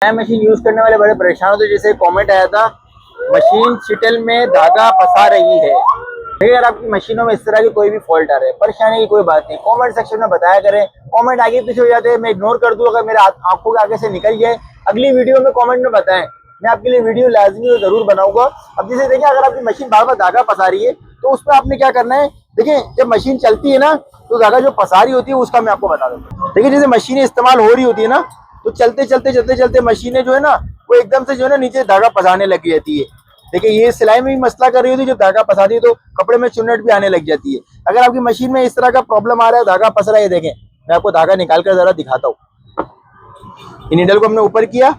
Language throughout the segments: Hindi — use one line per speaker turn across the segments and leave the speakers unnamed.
नया मशीन यूज करने वाले बड़े परेशान होते। जैसे कमेंट आया था, मशीन शटल में धागा फंसा रही है। अगर आपकी मशीनों में इस तरह की कोई भी फॉल्ट आ रहा है, परेशानी की कोई बात नहीं, कमेंट सेक्शन में बताया करें। कमेंट आगे पीछे हो जाते हैं, मैं इग्नोर कर दूं, अगर मेरे आंखों के आगे से निकल जाए अगली वीडियो में कमेंट में बताएं, मैं आपके लिए वीडियो लाजमी और जरूर बनाऊंगा। अब जैसे देखिए, अगर आपकी मशीन बार बार धागा फंसा रही है तो उसमें आपने क्या करना है, देखिए जब मशीन चलती है ना तो धागा जो फंसा रही होती है उसका मैं आपको बता दूँ। देखिए जैसे मशीनें इस्तेमाल हो रही होती है ना, तो चलते चलते मशीनें जो है ना वो एकदम से जो है ना नीचे धागा फंसाने लग जाती है। देखिए ये सिलाई में भी मसला कर रही होती है, जब धागा फंसाती है तो कपड़े में चुन्नट भी आने लग जाती है। अगर आपकी मशीन में इस तरह का प्रॉब्लम आ रहा है, धागा फंस रहा है, देखें मैं आपको धागा निकाल कर जरा दिखाता हूँ। नीडल को हमने ऊपर किया,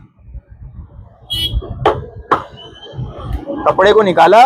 कपड़े को निकाला,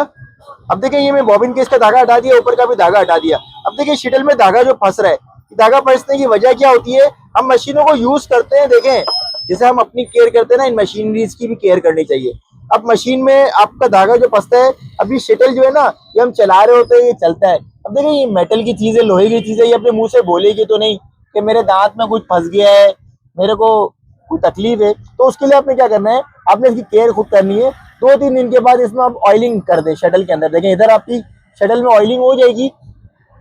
अब देखिए ये मैं बॉबिन केस का धागा हटा दिया, ऊपर का भी धागा हटा दिया। अब देखिए शटल में धागा जो फंस रहा है, धागा फंसने की वजह क्या होती है, हम मशीनों को यूज करते हैं, देखें जैसे हम अपनी केयर करते हैं ना, इन मशीनरीज की भी केयर करनी चाहिए। अब मशीन में आपका धागा जो फंसता है, अभी शटल जो है ना ये हम चला रहे होते हैं, ये चलता है। अब देखिए ये मेटल की चीज है, लोहे की चीज है, ये अपने मुंह से बोलेगी तो नहीं कि मेरे दांत में कुछ फंस गया है, मेरे को कोई तकलीफ है। तो उसके लिए आपने क्या करना है, आपने इसकी केयर खुद करनी है। 2-3 दिन के बाद इसमें आप ऑयलिंग कर दें शटल के अंदर, देखें इधर आपकी शटल में ऑयलिंग हो जाएगी।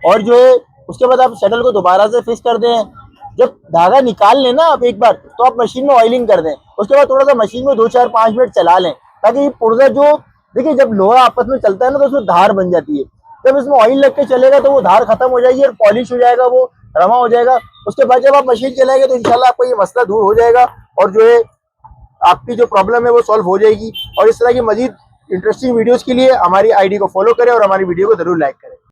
और जो है उसके बाद आप शटल को दोबारा से फिक्स कर दें। जब धागा निकाल लें ना आप एक बार, तो आप मशीन में ऑयलिंग कर दें। उसके बाद थोड़ा सा मशीन में 2-4-5 मिनट चला लें, ताकि ये पुर्जा जो, देखिए जब लोहा आपस में चलता है ना तो उसमें धार बन जाती है। जब इसमें ऑयल लग के चलेगा तो वो धार खत्म हो जाएगी और पॉलिश हो जाएगा, वो रमा हो जाएगा। उसके बाद जब आप मशीन चलाएंगे तो इंशाल्लाह आपको ये मसला दूर हो जाएगा और जो है आपकी जो प्रॉब्लम है वो सॉल्व हो जाएगी। और इस तरह की मजीद इंटरेस्टिंग वीडियोस के लिए हमारी आईडी को फॉलो करें और हमारी वीडियो को जरूर लाइक करें।